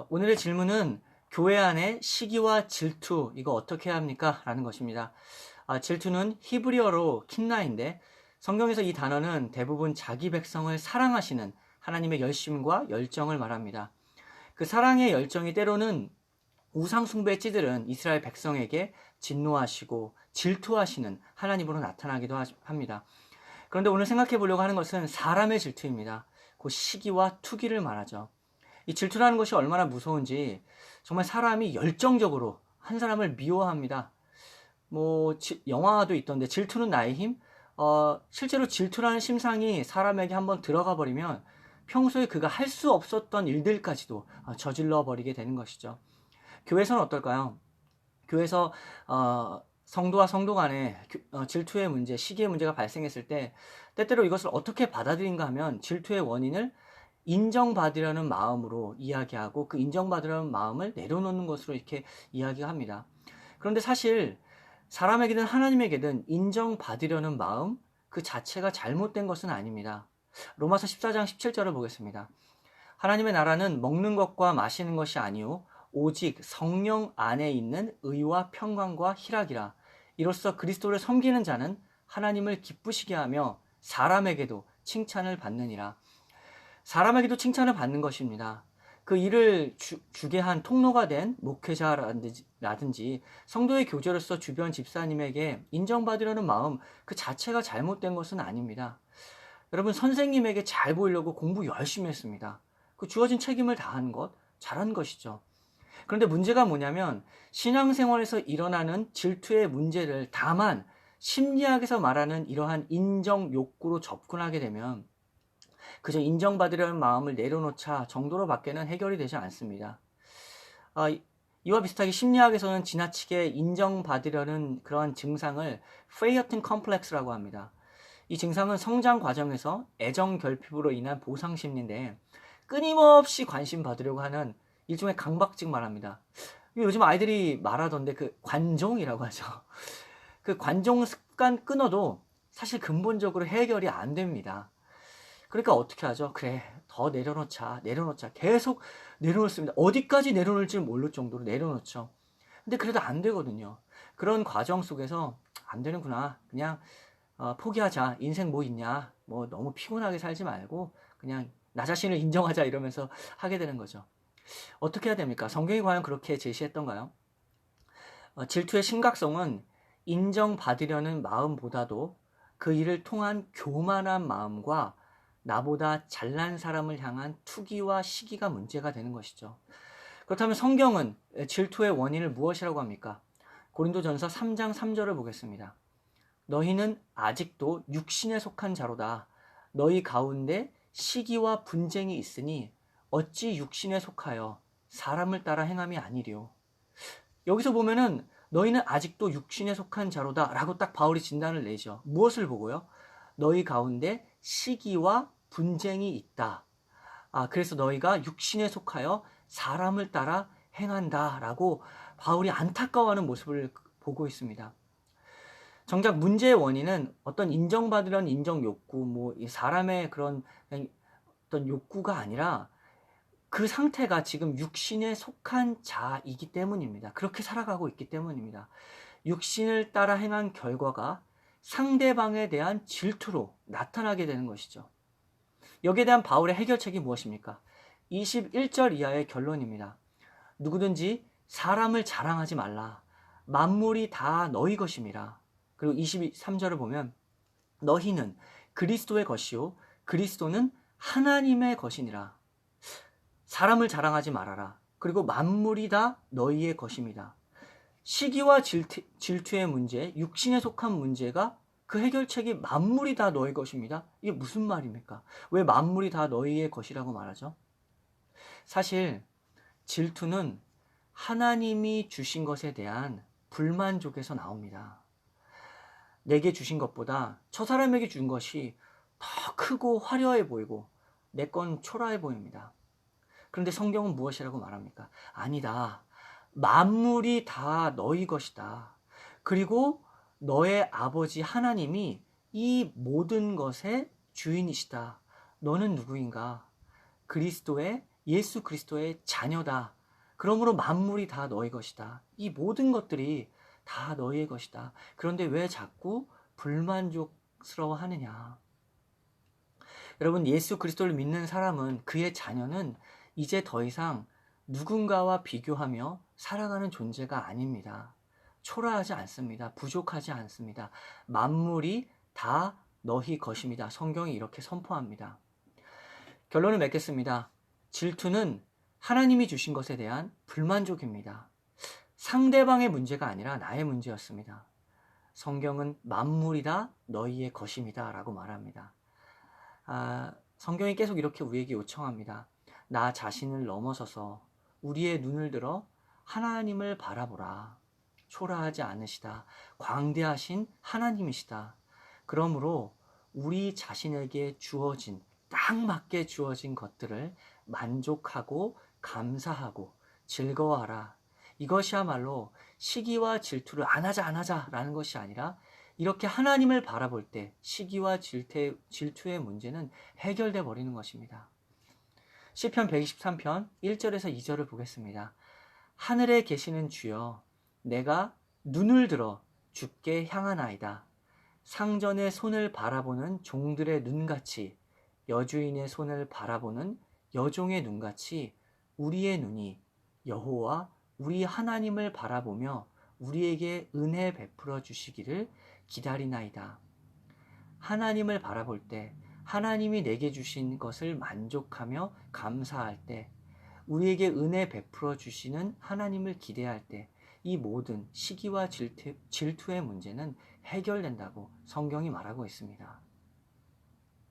오늘의 질문은 교회 안에 시기와 질투 이거 어떻게 해야 합니까? 라는 것입니다. 질투는 히브리어로 킨나인데 성경에서 이 단어는 대부분 자기 백성을 사랑하시는 하나님의 열심과 열정을 말합니다. 그 사랑의 열정이 때로는 우상 숭배에 찌들은 이스라엘 백성에게 진노하시고 질투하시는 하나님으로 나타나기도 합니다. 그런데 오늘 생각해 보려고 하는 것은 사람의 질투입니다. 그 시기와 투기를 말하죠. 이 질투라는 것이 얼마나 무서운지 정말 사람이 열정적으로 한 사람을 미워합니다. 영화도 있던데 질투는 나의 힘? 실제로 질투라는 심상이 사람에게 한번 들어가 버리면 평소에 그가 할 수 없었던 일들까지도 저질러 버리게 되는 것이죠. 교회에서는 어떨까요? 교회에서 성도와 성도 간에 질투의 문제, 시기의 문제가 발생했을 때 때때로 이것을 어떻게 받아들인가 하면 질투의 원인을 인정받으려는 마음으로 이야기하고 그 인정받으려는 마음을 내려놓는 것으로 이렇게 이야기합니다. 그런데 사실 사람에게든 하나님에게든 인정받으려는 마음 그 자체가 잘못된 것은 아닙니다. 로마서 14장 17절을 보겠습니다. 하나님의 나라는 먹는 것과 마시는 것이 아니오 오직 성령 안에 있는 의와 평강과 희락이라. 이로써 그리스도를 섬기는 자는 하나님을 기쁘시게 하며 사람에게도 칭찬을 받느니라. 사람에게도 칭찬을 받는 것입니다. 그 일을 주게 한 통로가 된 목회자라든지 성도의 교제로서 주변 집사님에게 인정받으려는 마음 그 자체가 잘못된 것은 아닙니다. 여러분, 선생님에게 잘 보이려고 공부 열심히 했습니다. 그 주어진 책임을 다한 것, 잘한 것이죠. 그런데 문제가 뭐냐면 신앙생활에서 일어나는 질투의 문제를 다만 심리학에서 말하는 이러한 인정 욕구로 접근하게 되면 그저 인정받으려는 마음을 내려놓자 정도로 밖에는 해결이 되지 않습니다. 이와 비슷하게 심리학에서는 지나치게 인정받으려는 그러한 증상을 페이어튼 컴플렉스라고 합니다. 이 증상은 성장 과정에서 애정 결핍으로 인한 보상 심리인데 끊임없이 관심 받으려고 하는 일종의 강박증 말합니다. 요즘 아이들이 말하던데 그 관종이라고 하죠. 그 관종 습관 끊어도 사실 근본적으로 해결이 안 됩니다. 그러니까 어떻게 하죠? 그래, 더 내려놓자. 계속 내려놓습니다. 어디까지 내려놓을지 모를 정도로 내려놓죠. 근데 그래도 안 되거든요. 그런 과정 속에서 안 되는구나. 그냥 포기하자. 인생 뭐 있냐. 너무 피곤하게 살지 말고 그냥 나 자신을 인정하자 이러면서 하게 되는 거죠. 어떻게 해야 됩니까? 성경이 과연 그렇게 제시했던가요? 질투의 심각성은 인정받으려는 마음보다도 그 일을 통한 교만한 마음과 나보다 잘난 사람을 향한 투기와 시기가 문제가 되는 것이죠. 그렇다면 성경은 질투의 원인을 무엇이라고 합니까? 고린도전서 3장 3절을 보겠습니다. 너희는 아직도 육신에 속한 자로다. 너희 가운데 시기와 분쟁이 있으니 어찌 육신에 속하여 사람을 따라 행함이 아니리요. 여기서 보면은 너희는 아직도 육신에 속한 자로다 라고 딱 바울이 진단을 내죠. 무엇을 보고요? 너희 가운데 시기와 분쟁이 있다. 그래서 너희가 육신에 속하여 사람을 따라 행한다 라고 바울이 안타까워하는 모습을 보고 있습니다. 정작 문제의 원인은 어떤 인정받으려는 인정 욕구, 사람의 그런 어떤 욕구가 아니라 그 상태가 지금 육신에 속한 자이기 때문입니다. 그렇게 살아가고 있기 때문입니다. 육신을 따라 행한 결과가 상대방에 대한 질투로 나타나게 되는 것이죠. 여기에 대한 바울의 해결책이 무엇입니까? 21절 이하의 결론입니다. 누구든지 사람을 자랑하지 말라. 만물이 다 너희 것임이라. 그리고 23절을 보면 너희는 그리스도의 것이요 그리스도는 하나님의 것이니라. 사람을 자랑하지 말아라. 그리고 만물이 다 너희의 것입니다. 시기와 질투의 문제, 육신에 속한 문제가 그 해결책이 만물이 다 너의 것입니다. 이게 무슨 말입니까? 왜 만물이 다 너희의 것이라고 말하죠? 사실 질투는 하나님이 주신 것에 대한 불만족에서 나옵니다. 내게 주신 것보다 저 사람에게 준 것이 더 크고 화려해 보이고 내 건 초라해 보입니다. 그런데 성경은 무엇이라고 말합니까? 아니다. 만물이 다 너희 것이다. 그리고 너의 아버지 하나님이 이 모든 것의 주인이시다. 너는 누구인가? 그리스도의 예수 그리스도의 자녀다. 그러므로 만물이 다 너희 것이다. 이 모든 것들이 다 너희의 것이다. 그런데 왜 자꾸 불만족스러워 하느냐? 여러분, 예수 그리스도를 믿는 사람은, 그의 자녀는 이제 더 이상 누군가와 비교하며 살아가는 존재가 아닙니다. 초라하지 않습니다. 부족하지 않습니다. 만물이 다 너희 것입니다. 성경이 이렇게 선포합니다. 결론을 맺겠습니다. 질투는 하나님이 주신 것에 대한 불만족입니다. 상대방의 문제가 아니라 나의 문제였습니다. 성경은 만물이 다 너희의 것입니다 라고 말합니다. 성경이 계속 이렇게 우리에게 요청합니다. 나 자신을 넘어서서 우리의 눈을 들어 하나님을 바라보라. 초라하지 않으시다. 광대하신 하나님이시다. 그러므로 우리 자신에게 주어진, 딱 맞게 주어진 것들을 만족하고 감사하고 즐거워하라. 이것이야말로 시기와 질투를 안 하자 라는 것이 아니라, 이렇게 하나님을 바라볼 때 시기와 질투의 문제는 해결돼 버리는 것입니다. 시편 123편 1절에서 2절을 보겠습니다. 하늘에 계시는 주여, 내가 눈을 들어 주께 향하나이다. 상전의 손을 바라보는 종들의 눈같이, 여주인의 손을 바라보는 여종의 눈같이 우리의 눈이 여호와 우리 하나님을 바라보며 우리에게 은혜 베풀어 주시기를 기다리나이다. 하나님을 바라볼 때, 하나님이 내게 주신 것을 만족하며 감사할 때, 우리에게 은혜 베풀어 주시는 하나님을 기대할 때, 이 모든 시기와 질투의 문제는 해결된다고 성경이 말하고 있습니다.